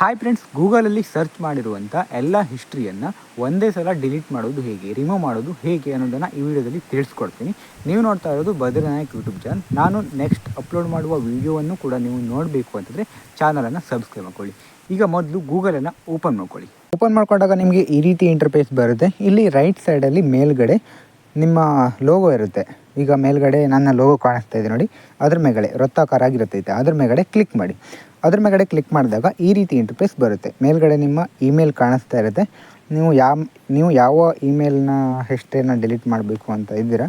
Hi friends, ಗೂಗಲಲ್ಲಿ search ಮಾಡಿರುವಂಥ ಎಲ್ಲ ಹಿಸ್ಟ್ರಿಯನ್ನು ಒಂದೇ ಸಲ ಡಿಲೀಟ್ ಮಾಡೋದು ಹೇಗೆ, ರಿಮೂವ್ ಮಾಡೋದು ಹೇಗೆ ಅನ್ನೋದನ್ನು ಈ ವಿಡಿಯೋದಲ್ಲಿ ತಿಳಿಸ್ಕೊಡ್ತೀನಿ. ನೀವು ನೋಡ್ತಾ ಇರೋದು ಬದ್ರಿನಾಯಕ್ ಯೂಟ್ಯೂಬ್ ಚಾನಲ್. ನಾನು ನೆಕ್ಸ್ಟ್ ಅಪ್ಲೋಡ್ ಮಾಡುವ ವಿಡಿಯೋವನ್ನು ಕೂಡ ನೀವು ನೋಡಬೇಕು ಅಂತಂದರೆ ಚಾನಲನ್ನು ಸಬ್ಸ್ಕ್ರೈಬ್ ಮಾಡ್ಕೊಳ್ಳಿ. ಈಗ ಮೊದಲು ಗೂಗಲನ್ನು ಓಪನ್ ಮಾಡ್ಕೊಳ್ಳಿ. ಓಪನ್ ಮಾಡ್ಕೊಂಡಾಗ ನಿಮಗೆ ಈ ರೀತಿ ಇಂಟರ್ಫೇಸ್ ಬರುತ್ತೆ. ಇಲ್ಲಿ ರೈಟ್ ಸೈಡಲ್ಲಿ ಮೇಲ್ಗಡೆ ನಿಮ್ಮ ಲೋಗೋ ಇರುತ್ತೆ. ಈಗ ಮೇಲ್ಗಡೆ ನನ್ನ ಲೋಗೋ ಕಾಣಿಸ್ತಾ ಇದೆ ನೋಡಿ, ಅದ್ರ ಮೇಲ್ಗಡೆ ವೃತ್ತಾಕಾರ ಆಗಿರುತ್ತೈತೆ, ಅದ್ರ ಮೇಲ್ಗಡೆ ಕ್ಲಿಕ್ ಮಾಡಿ. ಅದ್ರ ಮೇಲ್ಗಡೆ ಕ್ಲಿಕ್ ಮಾಡಿದಾಗ ಈ ರೀತಿ ಇಂಟರ್ಫೇಸ್ ಬರುತ್ತೆ. ಮೇಲ್ಗಡೆ ನಿಮ್ಮ ಇಮೇಲ್ ಕಾಣಿಸ್ತಾ ಇರುತ್ತೆ. ನೀವು ಯಾವ ಇಮೇಲ್ನ ಹಿಸ್ಟ್ರಿಯನ್ನು ಡಿಲೀಟ್ ಮಾಡಬೇಕು ಅಂತ ಇದ್ದೀರಾ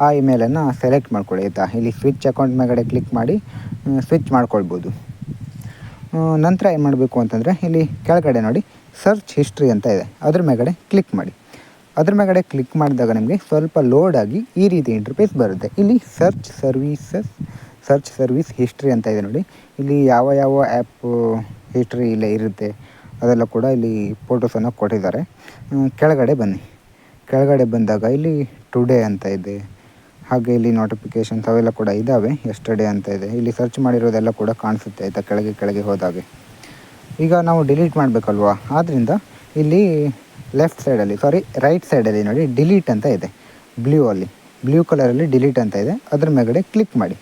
ಆ ಇಮೇಲನ್ನು ಸೆಲೆಕ್ಟ್ ಮಾಡ್ಕೊಳ್ಳಿ ಆಯಿತಾ. ಇಲ್ಲಿ ಸ್ವಿಚ್ ಅಕೌಂಟ್ ಮೇಲ್ಗಡೆ ಕ್ಲಿಕ್ ಮಾಡಿ ಸ್ವಿಚ್ ಮಾಡ್ಕೊಳ್ಬೋದು. ನಂತರ ಏನು ಮಾಡಬೇಕು ಅಂತಂದರೆ ಇಲ್ಲಿ ಕೆಳಗಡೆ ನೋಡಿ ಸರ್ಚ್ ಹಿಸ್ಟ್ರಿ ಅಂತ ಇದೆ, ಅದ್ರ ಮೇಲ್ಗಡೆ ಕ್ಲಿಕ್ ಮಾಡಿ. ಅದ್ರ ಮೇಲ್ಗಡೆ ಕ್ಲಿಕ್ ಮಾಡಿದಾಗ ನಿಮಗೆ ಸ್ವಲ್ಪ ಲೋಡ್ ಆಗಿ ಈ ರೀತಿ ಇಂಟರ್ಫೇಸ್ ಬರುತ್ತೆ. ಇಲ್ಲಿ ಸರ್ಚ್ ಸರ್ವಿಸ್ ಹಿಸ್ಟ್ರಿ ಅಂತ ಇದೆ ನೋಡಿ. ಇಲ್ಲಿ ಯಾವ ಆ್ಯಪ್ ಹಿಸ್ಟ್ರಿ ಇಲ್ಲೇ ಇರುತ್ತೆ ಅದೆಲ್ಲ ಕೂಡ ಇಲ್ಲಿ ಫೋಟೋಸನ್ನು ಕೊಟ್ಟಿದ್ದಾರೆ. ಕೆಳಗಡೆ ಬನ್ನಿ. ಕೆಳಗಡೆ ಬಂದಾಗ ಇಲ್ಲಿ ಟುಡೇ ಅಂತ ಇದೆ, ಹಾಗೆ ಇಲ್ಲಿ ನೋಟಿಫಿಕೇಷನ್ಸ್ ಅವೆಲ್ಲ ಕೂಡ ಇದ್ದಾವೆ. ಎಸ್ಟರ್ಡೇ ಅಂತ ಇದೆ, ಇಲ್ಲಿ ಸರ್ಚ್ ಮಾಡಿರೋದೆಲ್ಲ ಕೂಡ ಕಾಣಿಸುತ್ತೆ ಆಯಿತಾ ಕೆಳಗೆ ಹೋದಾಗೆ. ಈಗ ನಾವು ಡಿಲೀಟ್ ಮಾಡಬೇಕಲ್ವಾ, ಆದ್ದರಿಂದ ಇಲ್ಲಿ ರೈಟ್ ಸೈಡಲ್ಲಿ ನೋಡಿ ಡಿಲೀಟ್ ಅಂತ ಇದೆ, ಬ್ಲೂ ಕಲರಲ್ಲಿ ಡಿಲೀಟ್ ಅಂತ ಇದೆ. ಅದ್ರ ಮೇಲ್ಗಡೆ ಕ್ಲಿಕ್ ಮಾಡಿ.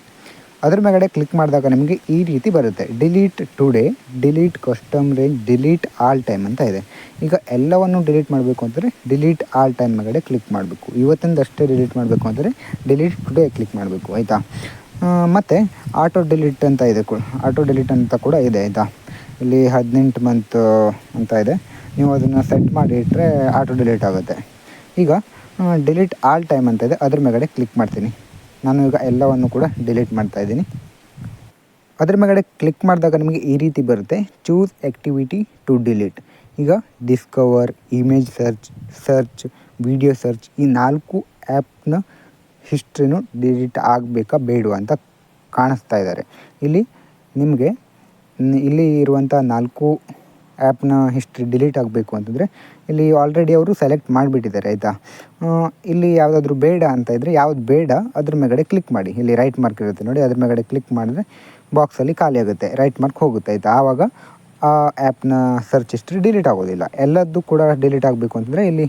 ಅದ್ರ ಮೇಲ್ಗಡೆ ಕ್ಲಿಕ್ ಮಾಡಿದಾಗ ನಿಮಗೆ ಈ ರೀತಿ ಬರುತ್ತೆ, delete today, delete custom range, delete all time ಅಂತ ಇದೆ. ಈಗ ಎಲ್ಲವನ್ನು ಡಿಲೀಟ್ ಮಾಡಬೇಕು ಅಂದರೆ ಡಿಲೀಟ್ ಆಲ್ ಟೈಮ್ ಮೇಲ್ಗಡೆ ಕ್ಲಿಕ್ ಮಾಡಬೇಕು. ಇವತ್ತಿಂದಷ್ಟೇ ಡಿಲೀಟ್ ಮಾಡಬೇಕು ಅಂದರೆ ಡಿಲೀಟ್ ಟುಡೇ ಕ್ಲಿಕ್ ಮಾಡಬೇಕು ಆಯಿತಾ. ಮತ್ತು ಆಟೋ ಡಿಲೀಟ್ ಅಂತ ಕೂಡ ಇದೆ ಆಯಿತಾ. ಇಲ್ಲಿ 18 ಮಂತ್ ಅಂತ ಇದೆ, ನೀವು ಅದನ್ನು ಸೆಟ್ ಮಾಡಿ ಇಟ್ಟರೆ ಆಟೋ ಡಿಲೀಟ್ ಆಗುತ್ತೆ. ಈಗ ಡಿಲೀಟ್ ಆಲ್ ಟೈಮ್ ಅಂತ ಇದೆ, ಅದ್ರ ಮೇಲ್ಗಡೆ ಕ್ಲಿಕ್ ಮಾಡ್ತೀನಿ. ನಾನು ಈಗ ಎಲ್ಲವನ್ನು ಕೂಡ ಡಿಲೀಟ್ ಮಾಡ್ತಾಯಿದ್ದೀನಿ. ಅದ್ರ ಮೇಲ್ಗಡೆ ಕ್ಲಿಕ್ ಮಾಡಿದಾಗ ನಿಮಗೆ ಈ ರೀತಿ ಬರುತ್ತೆ, ಚೂಸ್ ಆ್ಯಕ್ಟಿವಿಟಿ ಟು ಡಿಲೀಟ್. ಈಗ Discover, image search, video search, ಈ 4 ಆ್ಯಪ್ನ ಹಿಸ್ಟ್ರಿನೂ ಡಿಲೀಟ್ ಆಗಬೇಕಾ ಬೇಡವಾ ಅಂತ ಕಾಣಿಸ್ತಾ ಇದ್ದಾರೆ. ಇಲ್ಲಿ ಇರುವಂಥ 4 ಆ್ಯಪ್ನ ಹಿಸ್ಟ್ರಿ ಡಿಲೀಟ್ ಆಗಬೇಕು ಅಂತಂದರೆ ಇಲ್ಲಿ ಆಲ್ರೆಡಿ ಅವರು ಸೆಲೆಕ್ಟ್ ಮಾಡಿಬಿಟ್ಟಿದ್ದಾರೆ ಆಯಿತಾ. ಇಲ್ಲಿ ಯಾವುದಾದ್ರೂ ಬೇಡ ಅಂತ ಇದ್ದರೆ ಯಾವ್ದು ಬೇಡ ಅದ್ರ ಮೇಲ್ಗಡೆ ಕ್ಲಿಕ್ ಮಾಡಿ. ಇಲ್ಲಿ ರೈಟ್ ಮಾರ್ಕ್ ಇರುತ್ತೆ ನೋಡಿ, ಅದ್ರ ಮೇಲ್ಗಡೆ ಕ್ಲಿಕ್ ಮಾಡಿದ್ರೆ ಬಾಕ್ಸಲ್ಲಿ ಖಾಲಿ ಆಗುತ್ತೆ, ರೈಟ್ ಮಾರ್ಕ್ ಹೋಗುತ್ತೆ ಆಯಿತಾ. ಆವಾಗ ಆ ಆ್ಯಪ್ನ ಸರ್ಚ್ ಹಿಸ್ಟ್ರಿ ಡಿಲೀಟ್ ಆಗೋದಿಲ್ಲ. ಎಲ್ಲದೂ ಕೂಡ ಡಿಲೀಟ್ ಆಗಬೇಕು ಅಂತಂದರೆ ಇಲ್ಲಿ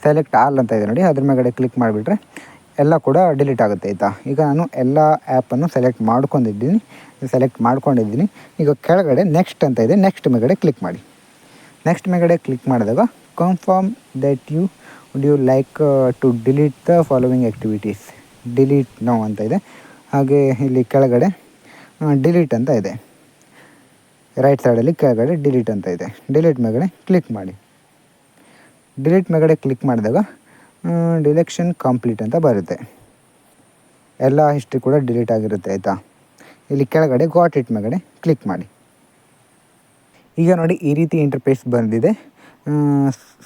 ಸೆಲೆಕ್ಟ್ ಆಲ್ ಅಂತ ಇದೆ ನೋಡಿ, ಅದ್ರ ಮೇಲ್ಗಡೆ ಕ್ಲಿಕ್ ಮಾಡಿಬಿಟ್ರೆ ಎಲ್ಲ ಕೂಡ ಡಿಲೀಟ್ ಆಗುತ್ತೆ ಆಯಿತಾ. ಈಗ ನಾನು ಎಲ್ಲ ಆ್ಯಪನ್ನು ಸೆಲೆಕ್ಟ್ ಮಾಡ್ಕೊಂಡಿದ್ದೀನಿ. ಈಗ ಕೆಳಗಡೆ ನೆಕ್ಸ್ಟ್ ಅಂತ ಇದೆ, ನೆಕ್ಸ್ಟ್ ಮೇಲ್ಗಡೆ ಕ್ಲಿಕ್ ಮಾಡಿ. ನೆಕ್ಸ್ಟ್ ಮೇಲ್ಗಡೆ ಕ್ಲಿಕ್ ಮಾಡಿದಾಗ confirm that would you like to delete the following activities, delete now ಅಂತ ಇದೆ. ಹಾಗೆ ಇಲ್ಲಿ ಕೆಳಗಡೆ ಡಿಲೀಟ್ ಅಂತ ಇದೆ, ರೈಟ್ ಸೈಡಲ್ಲಿ ಕೆಳಗಡೆ ಡಿಲೀಟ್ ಅಂತ ಇದೆ. ಡಿಲೀಟ್ ಮೇಲ್ಗಡೆ ಕ್ಲಿಕ್ ಮಾಡಿ. ಡಿಲೀಟ್ ಮೇಲ್ಗಡೆ ಕ್ಲಿಕ್ ಮಾಡಿದಾಗ ಡಿಲೆಕ್ಷನ್ ಕಂಪ್ಲೀಟ್ ಅಂತ ಬರುತ್ತೆ. ಎಲ್ಲ ಹಿಸ್ಟ್ರಿ ಕೂಡ ಡಿಲೀಟ್ ಆಗಿರುತ್ತೆ ಆಯಿತಾ. ಇಲ್ಲಿ ಕೆಳಗಡೆ ಗಾಟ್ ಇಟ್ ಮೇಲ್ಗಡೆ ಕ್ಲಿಕ್ ಮಾಡಿ. ಈಗ ನೋಡಿ ಈ ರೀತಿ ಇಂಟರ್ಫೇಸ್ ಬಂದಿದೆ.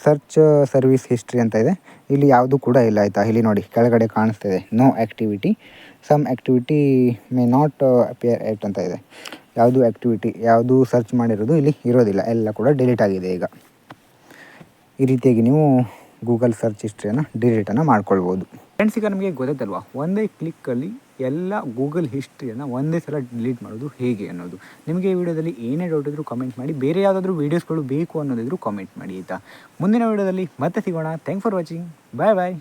ಸರ್ಚ್ ಸರ್ವಿಸ್ ಹಿಸ್ಟ್ರಿ ಅಂತ ಇದೆ, ಇಲ್ಲಿ ಯಾವುದು ಕೂಡ ಇಲ್ಲ ಆಯಿತಾ. ಇಲ್ಲಿ ನೋಡಿ ಕೆಳಗಡೆ ಕಾಣಿಸ್ತಿದೆ no activity, some activity may not appear at ಅಂತ ಇದೆ. ಯಾವುದು ಸರ್ಚ್ ಮಾಡಿರೋದು ಇಲ್ಲಿ ಇರೋದಿಲ್ಲ, ಎಲ್ಲ ಕೂಡ ಡಿಲೀಟ್ ಆಗಿದೆ. ಈಗ ಈ ರೀತಿಯಾಗಿ ನೀವು ಗೂಗಲ್ ಸರ್ಚ್ ಹಿಸ್ಟ್ರಿಯನ್ನು ಡಿಲೀಟನ್ನು ಮಾಡ್ಕೊಳ್ಬೋದು. ಫ್ರೆಂಡ್ಸ್, ಈಗ ನಮಗೆ ಗೊತ್ತಾಯ್ತಲ್ವಾ, ಒಂದೇ ಕ್ಲಿಕ್ಕಲ್ಲಿ ಎಲ್ಲ ಗೂಗಲ್ ಹಿಸ್ಟ್ರಿಯನ್ನು ಒಂದೇ ಸಲ ಡಿಲೀಟ್ ಮಾಡೋದು ಹೇಗೆ ಅನ್ನೋದು. ನಿಮಗೆ ಈ ವಿಡಿಯೋದಲ್ಲಿ ಏನೇ ಡೌಟ್ ಇದ್ದರೂ ಕಮೆಂಟ್ ಮಾಡಿ, ಬೇರೆ ಯಾವುದಾದ್ರೂ ವೀಡಿಯೋಸ್ಗಳು ಬೇಕು ಅನ್ನೋದಿದ್ರು ಕಾಮೆಂಟ್ ಮಾಡಿ ಆಯಿತಾ. ಮುಂದಿನ ವಿಡಿಯೋದಲ್ಲಿ ಮತ್ತೆ ಸಿಗೋಣ. Thanks for watching. ಬಾಯ್.